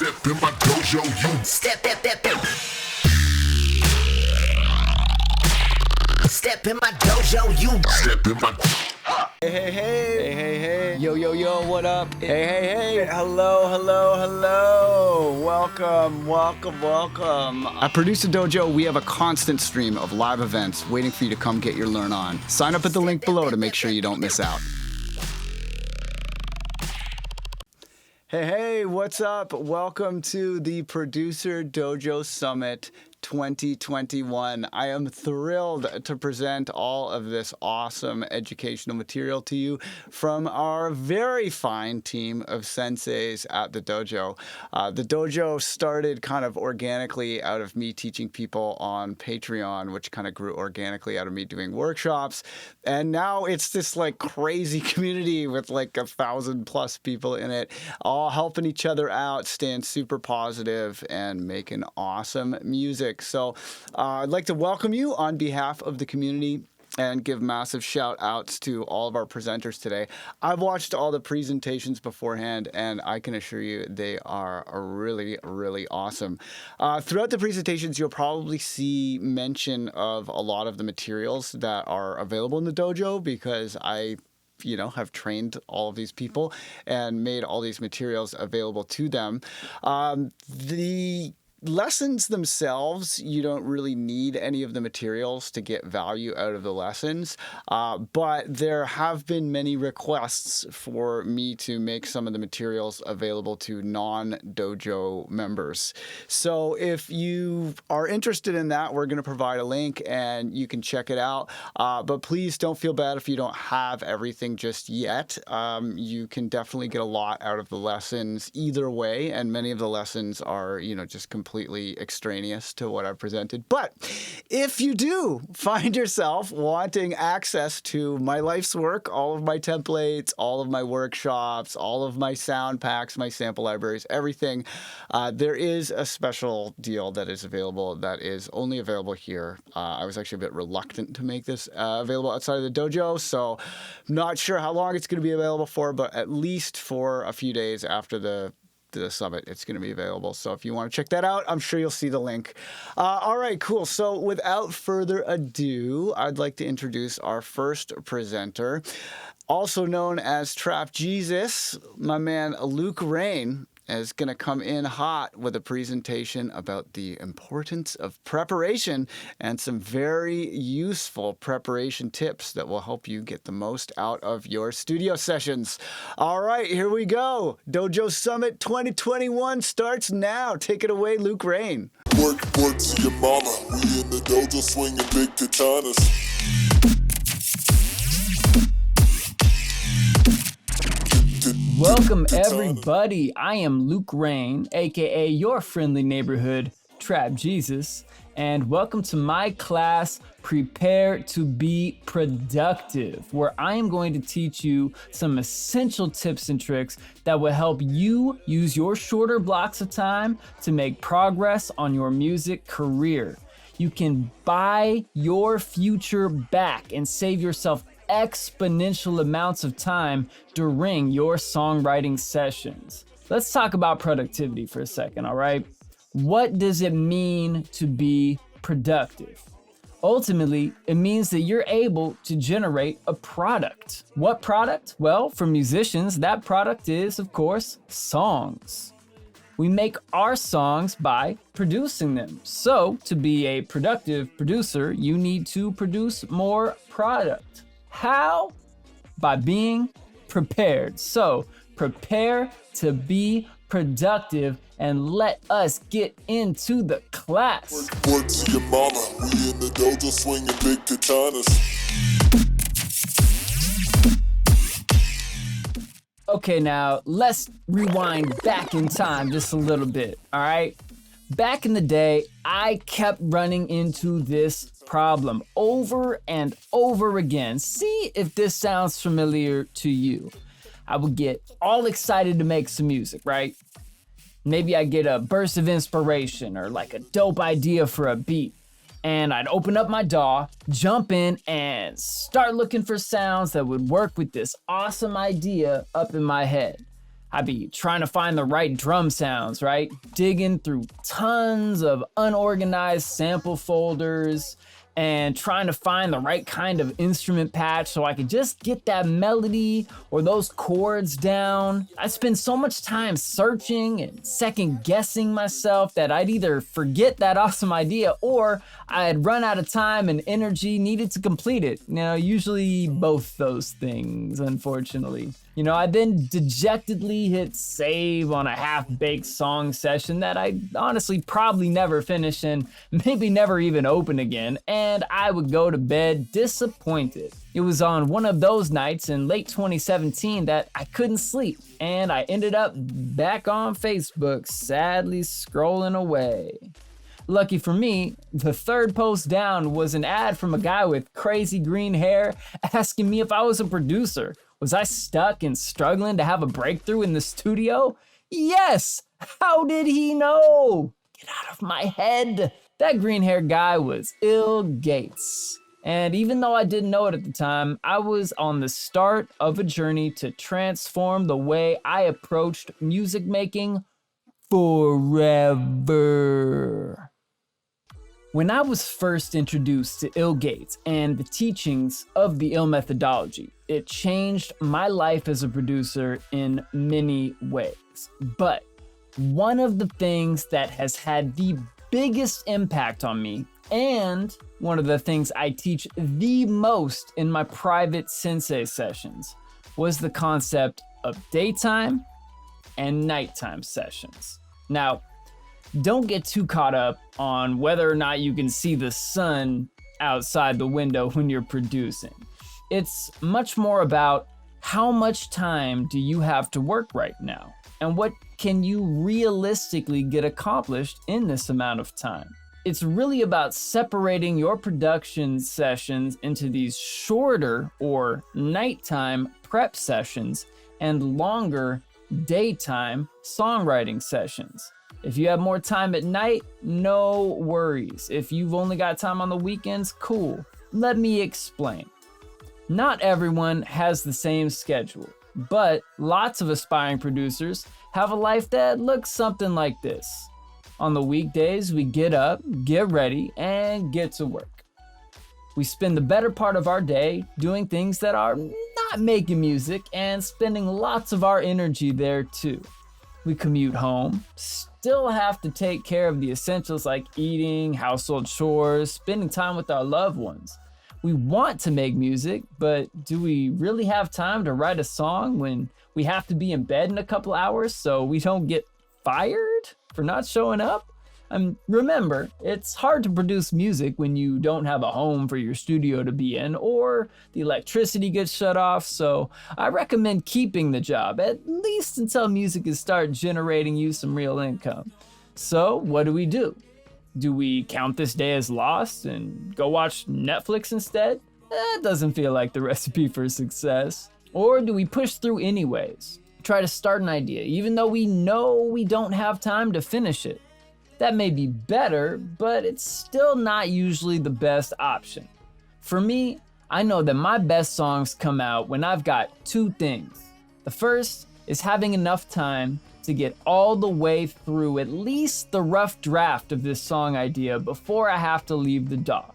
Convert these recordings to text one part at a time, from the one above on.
Step in my dojo, you Step in my dojo, you step in my Hey. Yo, what up? Hey. Hello. Welcome. At Producer Dojo, we have a constant stream of live events waiting for you to come get your learn on. Sign up at the link below to make sure you don't miss out. Hey, what's up? Welcome to the Producer Dojo Summit 2021. I am thrilled to present all of this awesome educational material to you from our very fine team of senseis at the dojo. The dojo started kind of organically out of me teaching people on Patreon, which kind of grew organically out of me doing workshops. And now it's this like crazy community with like 1,000+ people in it, all helping each other out, staying super positive and making awesome music. So I'd like to welcome you on behalf of the community and give massive shout outs to all of our presenters today. I've watched all the presentations beforehand, and I can assure you they are really, really awesome. Throughout the presentations, you'll probably see mention of a lot of the materials that are available in the dojo because I have trained all of these people and made all these materials available to them. The lessons themselves, you don't really need any of the materials to get value out of the lessons, but there have been many requests for me to make some of the materials available to non-dojo members. So if you are interested in that, we're going to provide a link and you can check it out. But please don't feel bad if you don't have everything just yet. You can definitely get a lot out of the lessons either way, and many of the lessons are, just completely extraneous to what I've presented. But if you do find yourself wanting access to my life's work, all of my templates, all of my workshops, all of my sound packs, my sample libraries, everything, there is a special deal that is available that is only available here. I was actually a bit reluctant to make this available outside of the dojo, so I'm not sure how long it's going to be available for, but at least for a few days after the summit, it's going to be available. So if you want to check that out, I'm sure you'll see the link. All right, cool. So without further ado, I'd like to introduce our first presenter, also known as Trap Jesus. My man Luke Rain is going to come in hot with a presentation about the importance of preparation and some very useful preparation tips that will help you get the most out of your studio sessions. All right, here we go. Dojo Summit 2021 starts now. Take it away, Luke Rain. work to your mama. We in the dojo swinging big katanas. Welcome everybody, I am Luke Rain, aka your friendly neighborhood Trap Jesus, and welcome to my class, Prepare to be Productive, where I am going to teach you some essential tips and tricks that will help you use your shorter blocks of time to make progress on your music career. You can buy your future back and save yourself exponential amounts of time during your songwriting sessions. Let's talk about productivity for a second, all right? What does it mean to be productive? Ultimately, it means that you're able to generate a product. What product? Well, for musicians, that product is, of course, songs. We make our songs by producing them. So, to be a productive producer, you need to produce more product. How? By being prepared. So prepare to be productive and let us get into the class. Work to your mama. We in the dojo swinging big katanas. Okay, now let's rewind back in time just a little bit, all right? Back in the day, I kept running into this problem over and over again. See if this sounds familiar to you. I would get all excited to make some music, right? Maybe I get a burst of inspiration or like a dope idea for a beat. And I'd open up my DAW, jump in, and start looking for sounds that would work with this awesome idea up in my head. I'd be trying to find the right drum sounds, right? Digging through tons of unorganized sample folders and trying to find the right kind of instrument patch so I could just get that melody or those chords down. I spend so much time searching and second guessing myself that I'd either forget that awesome idea or I'd run out of time and energy needed to complete it. Usually both those things, unfortunately. I then dejectedly hit save on a half-baked song session that I honestly probably never finish and maybe never even open again, and I would go to bed disappointed. It was on one of those nights in late 2017 that I couldn't sleep, and I ended up back on Facebook, sadly scrolling away. Lucky for me, the third post down was an ad from a guy with crazy green hair asking me if I was a producer. Was I stuck and struggling to have a breakthrough in the studio? Yes! How did he know? Get out of my head. That green-haired guy was ill.gates. And even though I didn't know it at the time, I was on the start of a journey to transform the way I approached music making forever. When I was first introduced to ill.gates and the teachings of the ill methodology, it changed my life as a producer in many ways. But one of the things that has had the biggest impact on me, and one of the things I teach the most in my private sensei sessions, was the concept of daytime and nighttime sessions. Now, don't get too caught up on whether or not you can see the sun outside the window when you're producing. It's much more about how much time do you have to work right now, and what can you realistically get accomplished in this amount of time. It's really about separating your production sessions into these shorter or nighttime prep sessions and longer daytime songwriting sessions. If you have more time at night, no worries. If you've only got time on the weekends, cool. Let me explain. Not everyone has the same schedule, but lots of aspiring producers have a life that looks something like this. On the weekdays, we get up, get ready, and get to work. We spend the better part of our day doing things that are not making music and spending lots of our energy there too. We commute home, still have to take care of the essentials like eating, household chores, spending time with our loved ones. We want to make music, but do we really have time to write a song when we have to be in bed in a couple hours so we don't get fired for not showing up? Remember, it's hard to produce music when you don't have a home for your studio to be in or the electricity gets shut off, so I recommend keeping the job, at least until music can start generating you some real income. So what do? Do we count this day as lost and go watch Netflix instead? That doesn't feel like the recipe for success. Or do we push through anyways? Try to start an idea, even though we know we don't have time to finish it. That may be better, but it's still not usually the best option. For me, I know that my best songs come out when I've got two things. The first is having enough time to get all the way through at least the rough draft of this song idea before I have to leave the DAW.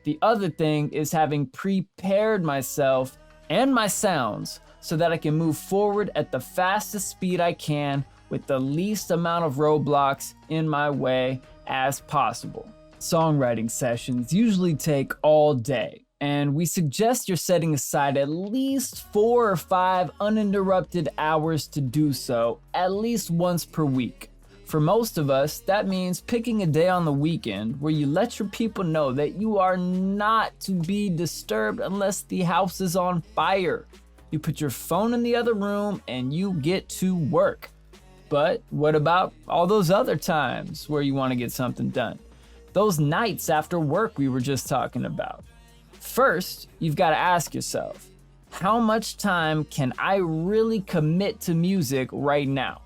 The other thing is having prepared myself and my sounds so that I can move forward at the fastest speed I can with the least amount of roadblocks in my way as possible. Songwriting sessions usually take all day, and we suggest you're setting aside at least 4 or 5 uninterrupted hours to do so, at least once per week. For most of us, that means picking a day on the weekend where you let your people know that you are not to be disturbed unless the house is on fire. You put your phone in the other room and you get to work. But what about all those other times where you want to get something done? Those nights after work we were just talking about. First, you've got to ask yourself, how much time can I really commit to music right now?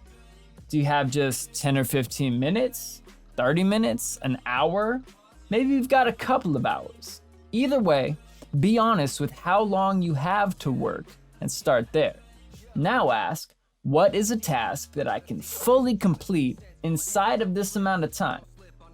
Do you have just 10 or 15 minutes, 30 minutes, an hour? Maybe you've got a couple of hours. Either way, be honest with how long you have to work and start there. Now ask, What is a task that I can fully complete inside of this amount of time?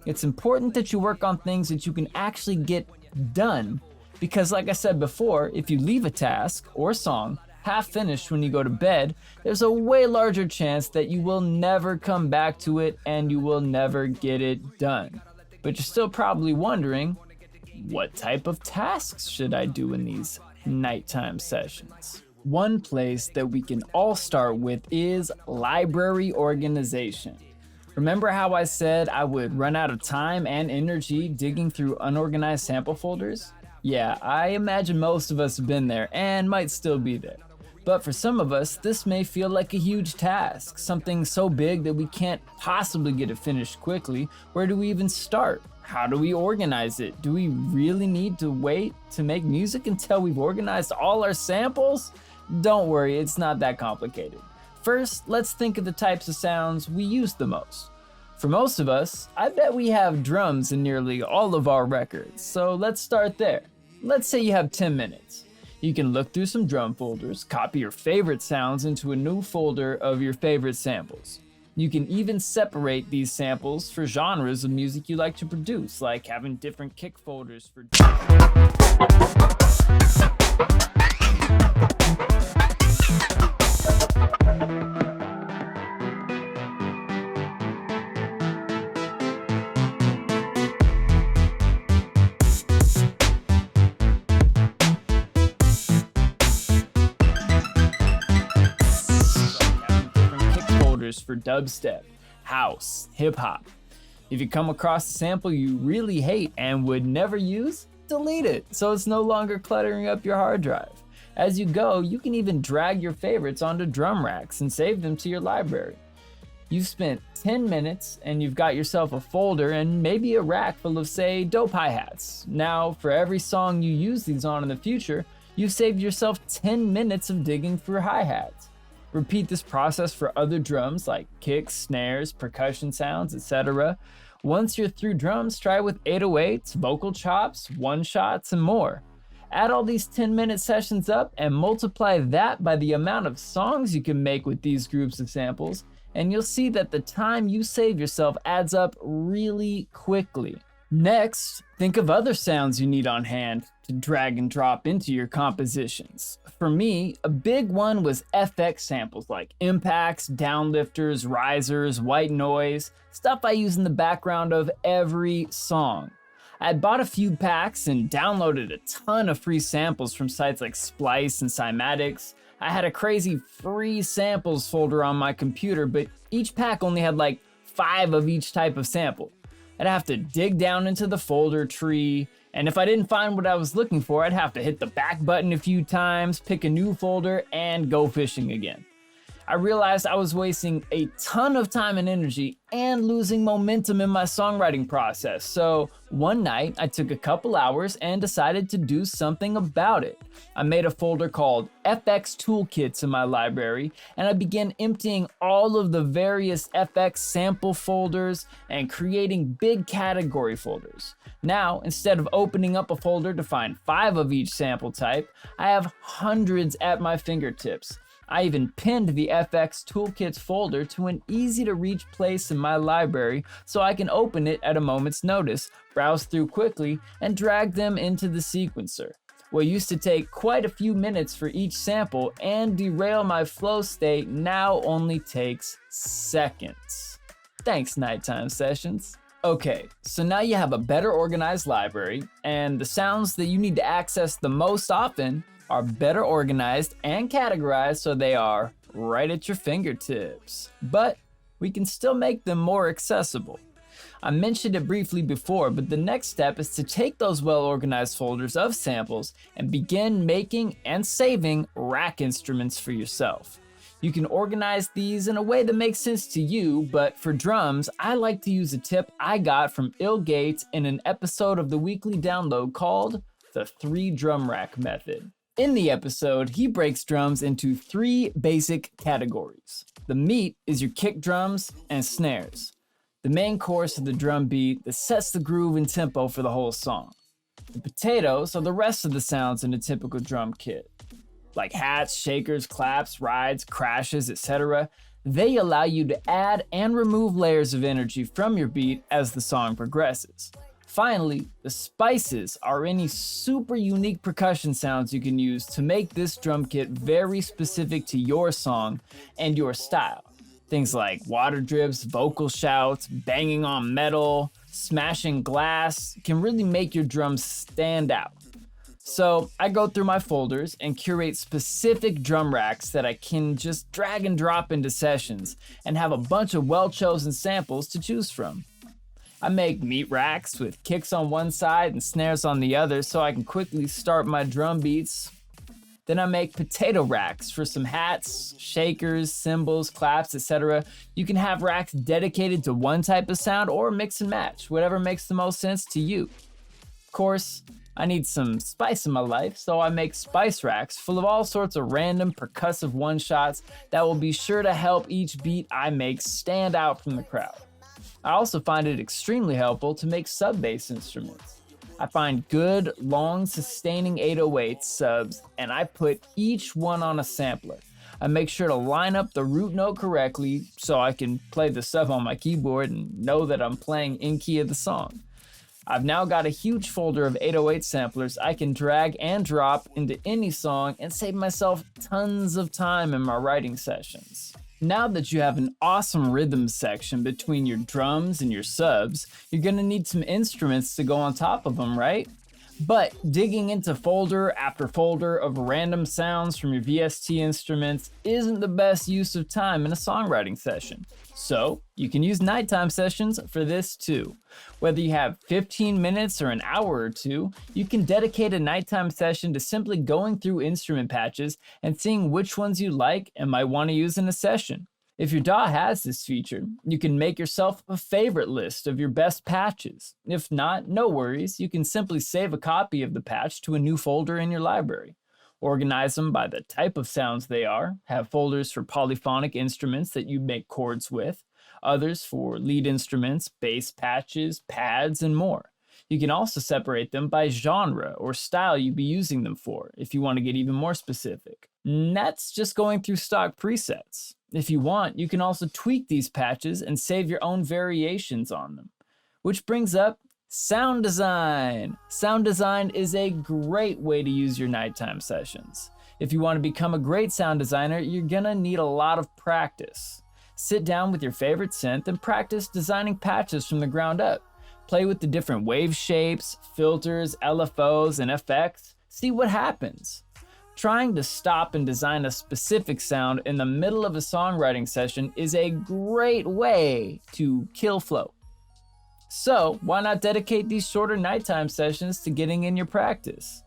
It's important that you work on things that you can actually get done, because like I said before, if you leave a task or song half finished when you go to bed, there's a way larger chance that you will never come back to it and you will never get it done. But you're still probably wondering, what type of tasks should I do in these nighttime sessions? One place that we can all start with is library organization. Remember how I said I would run out of time and energy digging through unorganized sample folders? Yeah, I imagine most of us have been there and might still be there. But for some of us, this may feel like a huge task, something so big that we can't possibly get it finished quickly. Where do we even start? How do we organize it? Do we really need to wait to make music until we've organized all our samples? Don't worry, it's not that complicated. First, let's think of the types of sounds we use the most. For most of us, I bet we have drums in nearly all of our records, so let's start there. Let's say you have 10 minutes. You can look through some drum folders, copy your favorite sounds into a new folder of your favorite samples. You can even separate these samples for genres of music you like to produce, like having different kick folders for for dubstep, house, hip-hop. If you come across a sample you really hate and would never use, delete it so it's no longer cluttering up your hard drive. As you go, you can even drag your favorites onto drum racks and save them to your library. You've spent 10 minutes and you've got yourself a folder and maybe a rack full of, say, dope hi-hats. Now, for every song you use these on in the future, you've saved yourself 10 minutes of digging through hi-hats. Repeat this process for other drums like kicks, snares, percussion sounds, etc. Once you're through drums, try with 808s, vocal chops, one-shots, and more. Add all these 10-minute sessions up and multiply that by the amount of songs you can make with these groups of samples, and you'll see that the time you save yourself adds up really quickly. Next, think of other sounds you need on hand to drag and drop into your compositions. For me, a big one was FX samples like impacts, downlifters, risers, white noise, stuff I use in the background of every song. I had bought a few packs and downloaded a ton of free samples from sites like Splice and Cymatics. I had a crazy free samples folder on my computer, but each pack only had like 5 of each type of sample. I'd have to dig down into the folder tree, and if I didn't find what I was looking for, I'd have to hit the back button a few times, pick a new folder, and go fishing again. I realized I was wasting a ton of time and energy and losing momentum in my songwriting process. So one night I took a couple hours and decided to do something about it. I made a folder called FX Toolkits in my library, and I began emptying all of the various FX sample folders and creating big category folders. Now, instead of opening up a folder to find 5 of each sample type, I have hundreds at my fingertips. I even pinned the FX Toolkits folder to an easy to reach place in my library so I can open it at a moment's notice, browse through quickly, and drag them into the sequencer. What used to take quite a few minutes for each sample and derail my flow state now only takes seconds. Thanks, Nighttime Sessions. Okay, so now you have a better organized library, and the sounds that you need to access the most often are better organized and categorized so they are right at your fingertips. But we can still make them more accessible. I mentioned it briefly before, but the next step is to take those well-organized folders of samples and begin making and saving rack instruments for yourself. You can organize these in a way that makes sense to you, but for drums, I like to use a tip I got from ill.gates in an episode of the weekly download called the 3 drum rack method. In the episode, he breaks drums into 3 basic categories. The meat is your kick drums and snares. The main chorus of the drum beat that sets the groove and tempo for the whole song. The potatoes are the rest of the sounds in a typical drum kit. like hats, shakers, claps, rides, crashes, etc., they allow you to add and remove layers of energy from your beat as the song progresses. Finally, the spices are any super unique percussion sounds you can use to make this drum kit very specific to your song and your style. Things like water drips, vocal shouts, banging on metal, smashing glass can really make your drums stand out. So I go through my folders and curate specific drum racks that I can just drag and drop into sessions and have a bunch of well-chosen samples to choose from. I make meat racks with kicks on one side and snares on the other so I can quickly start my drum beats. Then I make potato racks for some hats, shakers, cymbals, claps, etc. You can have racks dedicated to one type of sound or mix and match, whatever makes the most sense to you. Of course, I need some spice in my life, so I make spice racks full of all sorts of random percussive one-shots that will be sure to help each beat I make stand out from the crowd. I also find it extremely helpful to make sub-bass instruments. I find good, long, sustaining 808 subs, and I put each one on a sampler. I make sure to line up the root note correctly so I can play the sub on my keyboard and know that I'm playing in key of the song. I've now got a huge folder of 808 samplers I can drag and drop into any song and save myself tons of time in my writing sessions. Now that you have an awesome rhythm section between your drums and your subs, you're gonna need some instruments to go on top of them, right? But digging into folder after folder of random sounds from your VST instruments isn't the best use of time in a songwriting session. So you can use nighttime sessions for this too. Whether you have 15 minutes or an hour or two, you can dedicate a nighttime session to simply going through instrument patches and seeing which ones you like and might want to use in a session. If your DAW has this feature, you can make yourself a favorite list of your best patches. If not, no worries, you can simply save a copy of the patch to a new folder in your library. Organize them by the type of sounds they are, have folders for polyphonic instruments that you make chords with, others for lead instruments, bass patches, pads, and more. You can also separate them by genre or style you'd be using them for if you want to get even more specific. And that's just going through stock presets. If you want, you can also tweak these patches and save your own variations on them. Which brings up sound design. Sound design is a great way to use your nighttime sessions. If you want to become a great sound designer, you're gonna need a lot of practice. Sit down with your favorite synth and practice designing patches from the ground up. Play with the different wave shapes, filters, LFOs, and effects. See what happens. Trying to stop and design a specific sound in the middle of a songwriting session is a great way to kill flow. So why not dedicate these shorter nighttime sessions to getting in your practice?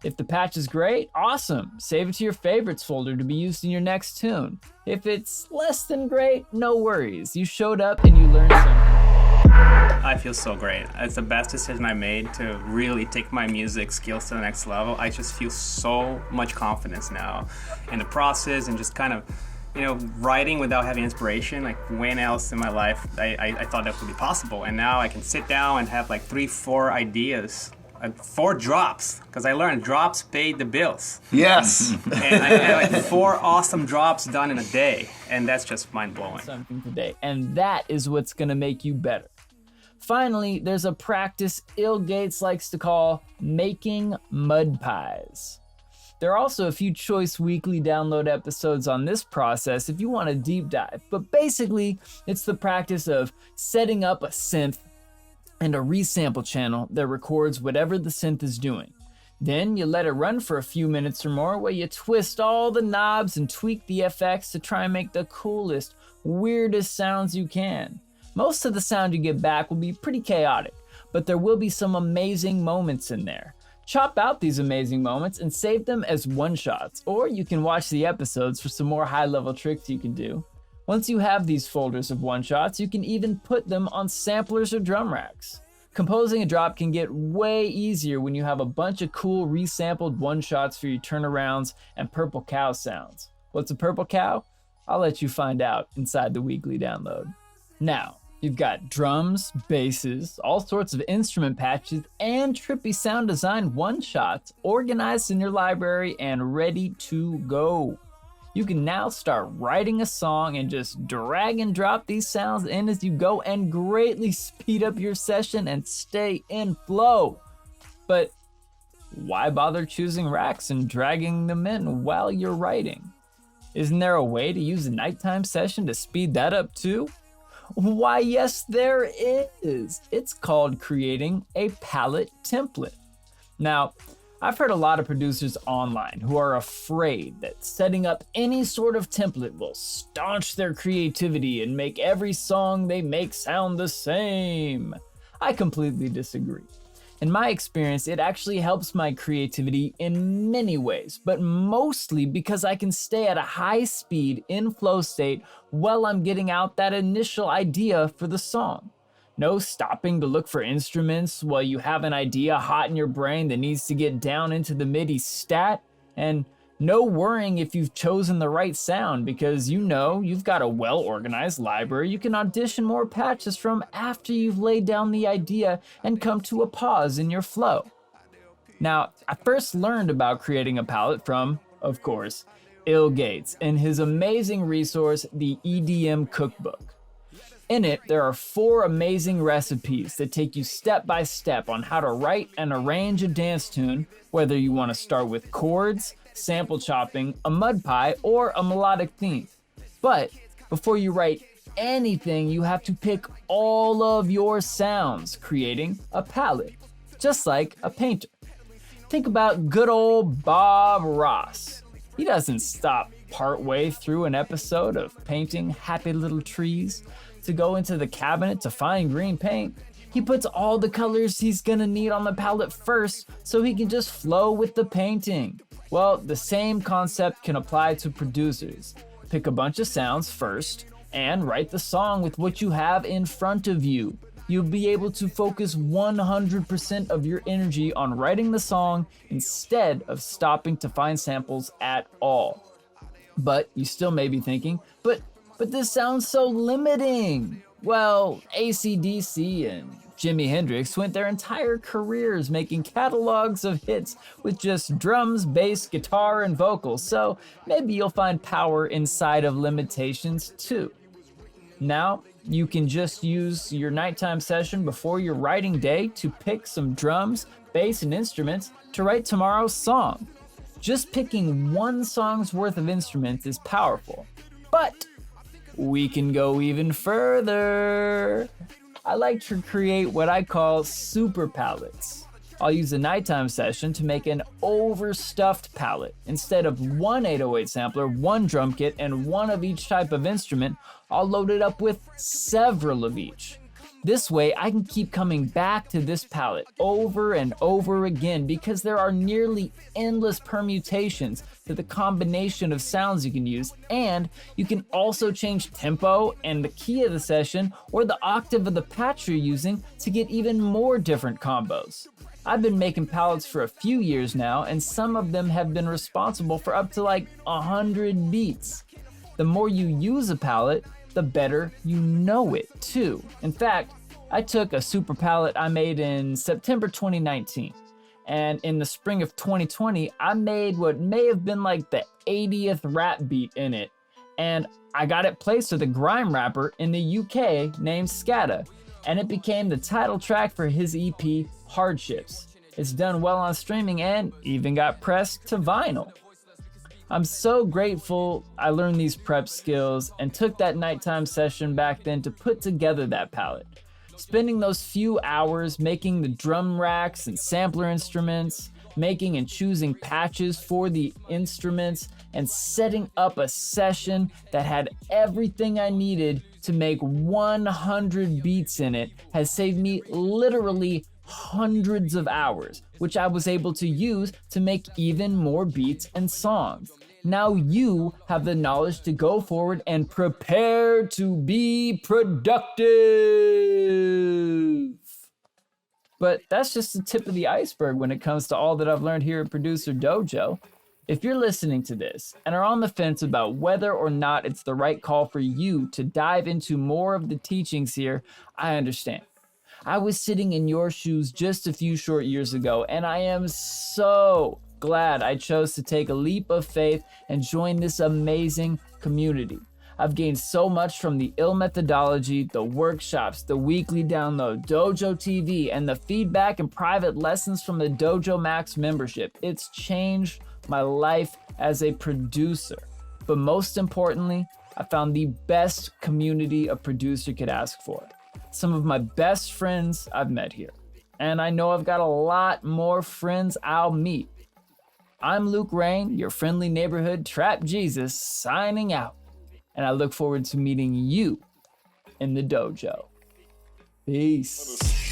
If the patch is great, awesome. Save it to your favorites folder to be used in your next tune. If it's less than great, no worries. You showed up and you learned something. I feel so great. It's the best decision I made to really take my music skills to the next level. I just feel so much confidence now in the process and just kind of, writing without having inspiration. Like when else in my life I thought that would be possible. And now I can sit down and have like 3-4 ideas, 4 drops, because I learned drops paid the bills. Yes. And I had like 4 awesome drops done in a day. And that's just mind blowing. Something today. And that is what's gonna make you better. Finally, there's a practice ill.gates likes to call making mud pies. There are also a few choice weekly download episodes on this process if you want a deep dive, but basically it's the practice of setting up a synth and a resample channel that records whatever the synth is doing. Then you let it run for a few minutes or more where you twist all the knobs and tweak the effects to try and make the coolest, weirdest sounds you can. Most of the sound you get back will be pretty chaotic, but there will be some amazing moments in there. Chop out these amazing moments and save them as one-shots, or you can watch the episodes for some more high-level tricks you can do. Once you have these folders of one-shots, you can even put them on samplers or drum racks. Composing a drop can get way easier when you have a bunch of cool resampled one-shots for your turnarounds and purple cow sounds. What's a purple cow? I'll let you find out inside the weekly download. Now, You've got drums, basses, all sorts of instrument patches, and trippy sound design one-shots organized in your library and ready to go. You can now start writing a song and just drag and drop these sounds in as you go and greatly speed up your session and stay in flow. But why bother choosing racks and dragging them in while you're writing? Isn't there a way to use a nighttime session to speed that up too? Why, yes, there is. It's called creating a palette template. Now, I've heard a lot of producers online who are afraid that setting up any sort of template will staunch their creativity and make every song they make sound the same. I completely disagree. In my experience, it actually helps my creativity in many ways, but mostly because I can stay at a high speed in flow state while I'm getting out that initial idea for the song. No stopping to look for instruments while you have an idea hot in your brain that needs to get down into the MIDI stat, and no worrying if you've chosen the right sound because you know you've got a well-organized library you can audition more patches from after you've laid down the idea and come to a pause in your flow. Now, I first learned about creating a palette from, of course, ill.gates and his amazing resource, the EDM Cookbook. In it, there are 4 amazing recipes that take you step by step on how to write and arrange a dance tune, whether you want to start with chords, sample chopping, a mud pie, or a melodic theme. But before you write anything, you have to pick all of your sounds, creating a palette, just like a painter. Think about good old Bob Ross. He doesn't stop partway through an episode of painting happy little trees to go into the cabinet to find green paint. He puts all the colors he's gonna need on the palette first so he can just flow with the painting. Well, the same concept can apply to producers. Pick a bunch of sounds first and write the song with what you have in front of you. You'll be able to focus 100% of your energy on writing the song instead of stopping to find samples at all. But you still may be thinking, but this sounds so limiting. Well, AC/DC and Jimi Hendrix spent their entire careers making catalogs of hits with just drums, bass, guitar, and vocals, so maybe you'll find power inside of limitations too. Now, you can just use your nighttime session before your writing day to pick some drums, bass, and instruments to write tomorrow's song. Just picking one song's worth of instruments is powerful, but we can go even further. I like to create what I call super palettes. I'll use a nighttime session to make an overstuffed palette. Instead of one 808 sampler, one drum kit, and one of each type of instrument, I'll load it up with several of each. This way, I can keep coming back to this palette over and over again because there are nearly endless permutations to the combination of sounds you can use, and you can also change tempo and the key of the session or the octave of the patch you're using to get even more different combos. I've been making palettes for a few years now, and some of them have been responsible for up to like 100 beats. The more you use a palette, the better you know it too. In fact, I took a super palette I made in September 2019, and in the spring of 2020, I made what may have been like the 80th rap beat in it, and I got it placed with a grime rapper in the UK named Scada, and it became the title track for his EP, Hardships. It's done well on streaming and even got pressed to vinyl. I'm so grateful I learned these prep skills and took that nighttime session back then to put together that palette. Spending those few hours making the drum racks and sampler instruments, making and choosing patches for the instruments, and setting up a session that had everything I needed to make 100 beats in it has saved me literally hundreds of hours, which I was able to use to make even more beats and songs. Now you have the knowledge to go forward and prepare to be productive. But that's just the tip of the iceberg when it comes to all that I've learned here at Producer Dojo. If you're listening to this and are on the fence about whether or not it's the right call for you to dive into more of the teachings here, I understand. I was sitting in your shoes just a few short years ago, and I am so glad I chose to take a leap of faith and join this amazing community. I've gained so much from the ill methodology, the workshops, the weekly download, Dojo TV, and the feedback and private lessons from the Dojo Max membership. It's changed my life as a producer. But most importantly, I found the best community a producer could ask for. Some of my best friends I've met here. And I know I've got a lot more friends I'll meet. I'm Luke Rain, your friendly neighborhood Trap Jesus, signing out. And I look forward to meeting you in the dojo. Peace.